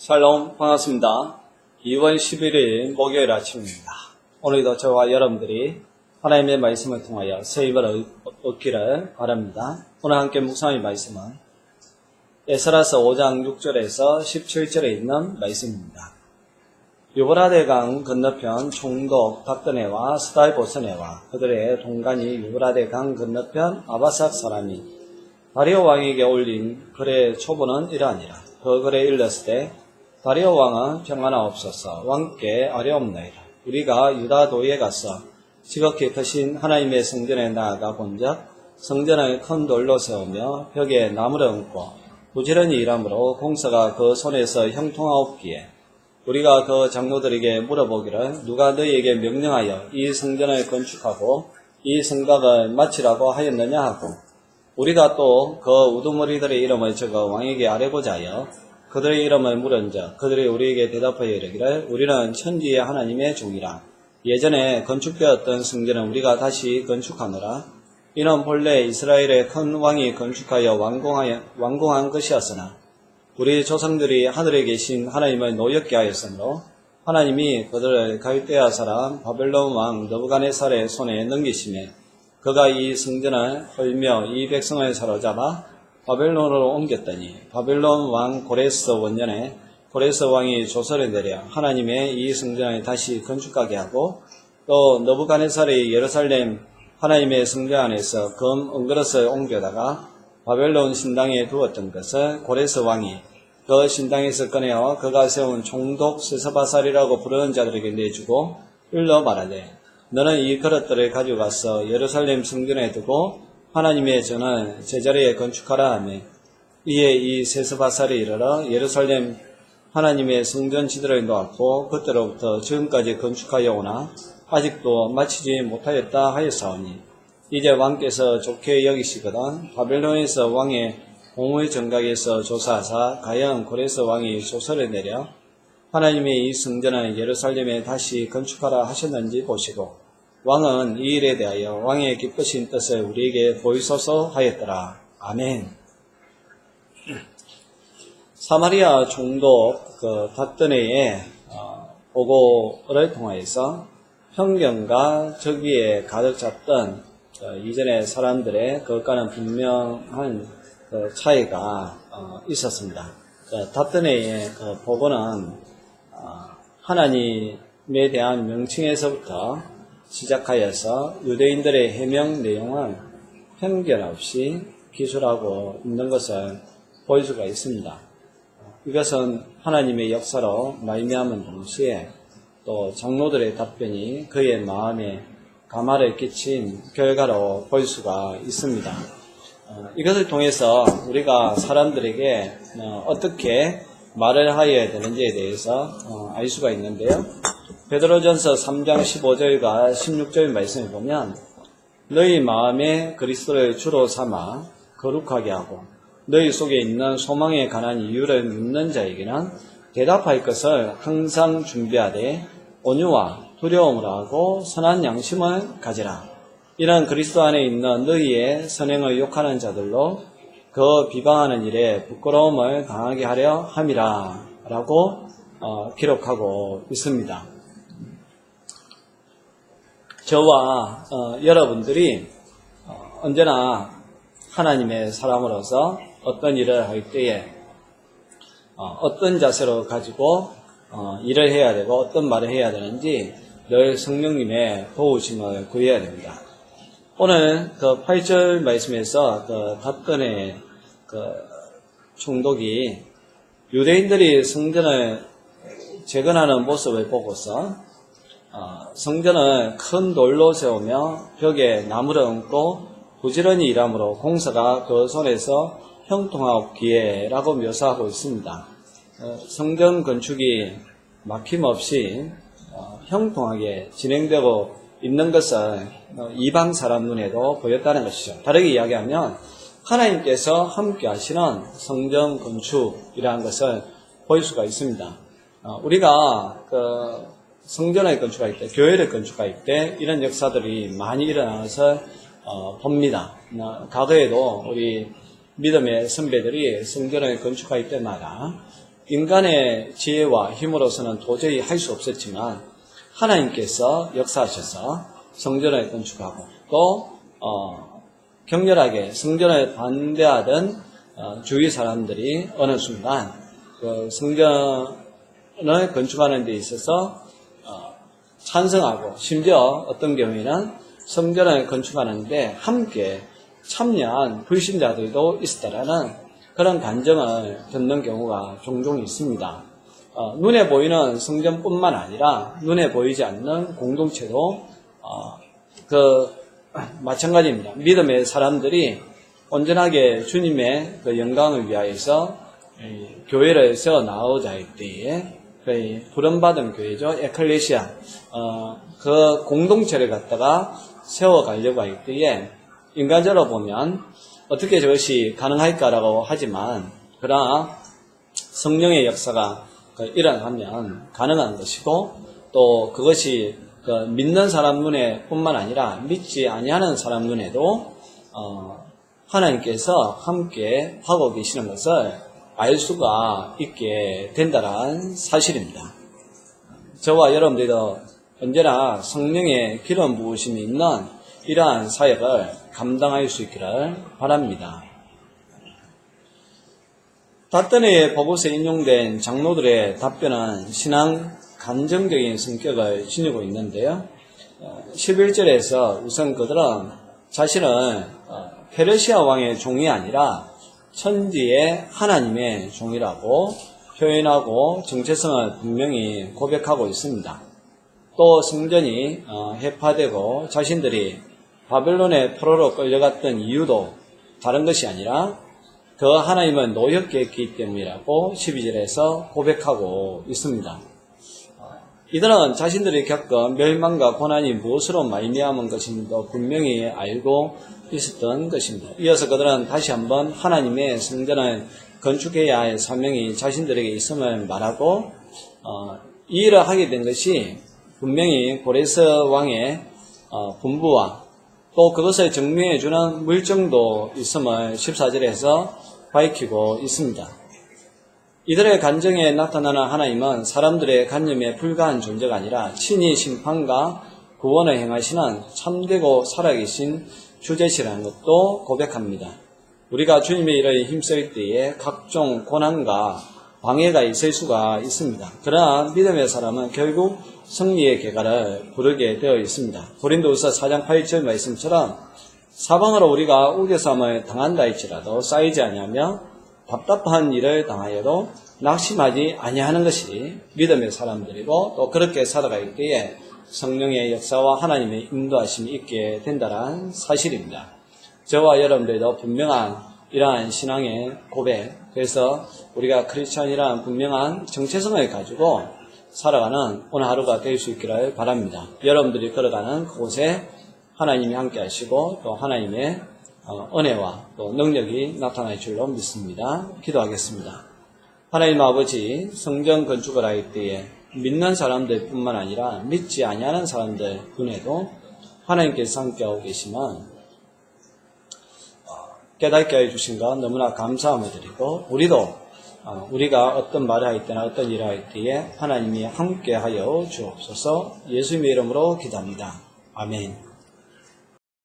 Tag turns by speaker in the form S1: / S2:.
S1: 샬롬, 반갑습니다. 2월 11일 목요일 아침입니다. 오늘도 저와 여러분들이 하나님의 말씀을 통하여 새 힘을 얻기를 바랍니다. 오늘 함께 묵상할 말씀은 에스라서 5장 6절에서 17절에 있는 말씀입니다. 유브라데강 건너편 총독 닥드네와 스달보스네와 그들의 동간이 유브라데강 건너편 아바삭 사람이 다리오 왕에게 올린 글의 초본은 이러하니라. 그 글에 일렀을 때 다리오 왕은 평안하옵소서. 왕께 아뢰옵나이다. 우리가 유다도에 가서 지극히 크신 하나님의 성전에 나아가 본즉 성전을 큰 돌로 세우며 벽에 나무를 얹고 부지런히 일함으로 공사가 그 손에서 형통하옵기에 우리가 그 장로들에게 물어보기를 누가 너희에게 명령하여 이 성전을 건축하고 이 성곽을 마치라고 하였느냐 하고 우리가 또 그 우두머리들의 이름을 적어 왕에게 아뢰고자 하여 그들의 이름을 물은즉 그들이 우리에게 대답하여 이르기를 우리는 천지의 하나님의 종이라. 예전에 건축되었던 성전은 우리가 다시 건축하노라. 이는 본래 이스라엘의 큰 왕이 건축하여 완공한 것이었으나 우리 조상들이 하늘에 계신 하나님을 노엽게 하였으므로 하나님이 그들을 갈대아 사람 바벨론 왕 느부갓네살의 손에 넘기시매 그가 이 성전을 헐며 이 백성을 사로잡아 바벨론으로 옮겼더니 바벨론 왕 고레스 원년에 고레스 왕이 조서를 내려 하나님의 이 성전을 다시 건축하게 하고 또 느부갓네살이 예루살렘 하나님의 성전 안에서 금 은그릇을 옮겨다가 바벨론 신당에 두었던 것을 고레스 왕이 그 신당에서 꺼내어 그가 세운 총독 세스바살이라고 부르는 자들에게 내주고 일러 말하되 너는 이 그릇들을 가져가서 예루살렘 성전에 두고 하나님의 전을 제자리에 건축하라 하며 이에 이 세스바살이 이르러 예루살렘 하나님의 성전 지들을 놓았고 그때로부터 지금까지 건축하여 오나 아직도 마치지 못하였다 하였사오니 이제 왕께서 좋게 여기시거든 바벨론에서 왕의 공의 정각에서 조사하사 과연 고레스 왕이 조서를 내려 하나님의 이 성전을 예루살렘에 다시 건축하라 하셨는지 보시고 왕은 이 일에 대하여 왕의 기쁘신 뜻을 우리에게 보이소서 하였더라. 아멘. 사마리아 총독 닥드네의 보고를 통하여서 편견과 적의에 가득 찼던 이전의 사람들의 그것과는 분명한 차이가 있었습니다. 닥드네의 보고는 하나님에 대한 명칭에서부터 시작하여서 유대인들의 해명 내용은 편견 없이 기술하고 있는 것을 볼 수가 있습니다. 이것은 하나님의 역사로 말미암은 동시에 또 장로들의 답변이 그의 마음에 감화를 끼친 결과로 볼 수가 있습니다. 이것을 통해서 우리가 사람들에게 어떻게 말을 하여야 되는지에 대해서 알 수가 있는데요. 베드로전서 3장 15절과 16절 말씀을 보면 너희 마음에 그리스도를 주로 삼아 거룩하게 하고 너희 속에 있는 소망에 관한 이유를 묻는 자에게는 대답할 것을 항상 준비하되 온유와 두려움으로 하고 선한 양심을 가지라. 이는 그리스도 안에 있는 너희의 선행을 욕하는 자들로 그 비방하는 일에 부끄러움을 당하게 하려 함이라 라고 기록하고 있습니다. 저와 여러분들이 언제나 하나님의 사람으로서 어떤 일을 할 때에 어떤 자세로 가지고 일을 해야 되고 어떤 말을 해야 되는지 늘 성령님의 도우심을 구해야 됩니다. 오늘 8절 말씀에서 닥드네 총독이 유대인들이 성전을 재건하는 모습을 보고서 성전을 큰 돌로 세우며 벽에 나무를 얹고 부지런히 일함으로 공사가 그 손에서 형통하옵기에 라고 묘사하고 있습니다. 성전 건축이 막힘없이 형통하게 진행되고 있는 것을 이방 사람 눈에도 보였다는 것이죠. 다르게 이야기하면 하나님께서 함께 하시는 성전 건축이라는 것을 볼 수가 있습니다. 우리가 성전을 건축할 때, 교회를 건축할 때 이런 역사들이 많이 일어나서 봅니다. 과거에도 우리 믿음의 선배들이 성전을 건축할 때마다 인간의 지혜와 힘으로서는 도저히 할 수 없었지만 하나님께서 역사하셔서 성전을 건축하고 또 격렬하게 성전을 반대하던 주위 사람들이 어느 순간 그 성전을 건축하는 데 있어서 찬성하고 심지어 어떤 경우에는 성전을 건축하는데 함께 참여한 불신자들도 있었다라는 그런 간증을 듣는 경우가 종종 있습니다. 눈에 보이는 성전뿐만 아니라 눈에 보이지 않는 공동체도 마찬가지입니다. 믿음의 사람들이 온전하게 주님의 그 영광을 위하여서 교회를 세워 나오자 할 때에 부름받은 교회죠. 에클레시아 그 공동체를 갖다가 세워가려고 할 때에 인간적으로 보면 어떻게 저것이 가능할까라고 하지만 그러나 성령의 역사가 일어나면 가능한 것이고 또 그것이 믿는 사람 눈에 뿐만 아니라 믿지 아니하는 사람 눈에도 하나님께서 함께 하고 계시는 것을 알 수가 있게 된다는 사실입니다. 저와 여러분들도 언제나 성령의 기름 부으심이 있는 이러한 사역을 감당할 수 있기를 바랍니다. 닷더니의 보고서에 인용된 장로들의 답변은 신앙 감정적인 성격을 지니고 있는데요. 11절에서 우선 그들은 자신은 페르시아 왕의 종이 아니라 천지의 하나님의 종이라고 표현하고 정체성을 분명히 고백하고 있습니다. 또 성전이 해파되고 자신들이 바벨론의 포로로 끌려갔던 이유도 다른 것이 아니라 그 하나님은 노엽게 했기 때문이라고 12절에서 고백하고 있습니다. 이들은 자신들이 겪은 멸망과 고난이 무엇으로 말미암은 것인지도 분명히 알고 있었던 것입니다. 이어서 그들은 다시 한번 하나님의 성전을 건축해야 할 사명이 자신들에게 있음을 말하고 이 일을 하게 된 것이 분명히 고레스 왕의 분부와 또 그것을 증명해주는 물증도 있음을 14절에서 밝히고 있습니다. 이들의 간증에 나타나는 하나님은 사람들의 관념에 불과한 존재가 아니라 친히 심판과 구원을 행하시는 참되고 살아계신 주제시라는 것도 고백합니다. 우리가 주님의 일을 힘쓸 때에 각종 고난과 방해가 있을 수가 있습니다. 그러나 믿음의 사람은 결국 승리의 계가를 부르게 되어 있습니다. 고린도후서 4장 8절 말씀처럼 사방으로 우리가 우겨삼을 당한다 할지라도 쌓이지 아니하며 답답한 일을 당하여도 낙심하지 아니하는 것이 믿음의 사람들이고 또 그렇게 살아갈 때에 성령의 역사와 하나님의 인도하심이 있게 된다는 사실입니다. 저와 여러분들도 분명한 이러한 신앙의 고백, 그래서 우리가 크리스천이라는 분명한 정체성을 가지고 살아가는 오늘 하루가 될 수 있기를 바랍니다. 여러분들이 걸어가는 그곳에 하나님이 함께 하시고 또 하나님의 은혜와 또 능력이 나타날 줄로 믿습니다. 기도하겠습니다. 하나님 아버지, 성전 건축을 할 때에 믿는 사람들 뿐만 아니라 믿지 아니하는 사람들 눈에도 하나님께서 함께하고 계시면 깨닫게 해주신 것 너무나 감사함을 드리고 우리도 우리가 어떤 말을 할 때나 어떤 일을 할 때에 하나님이 함께하여 주옵소서. 예수님의 이름으로 기도합니다. 아멘.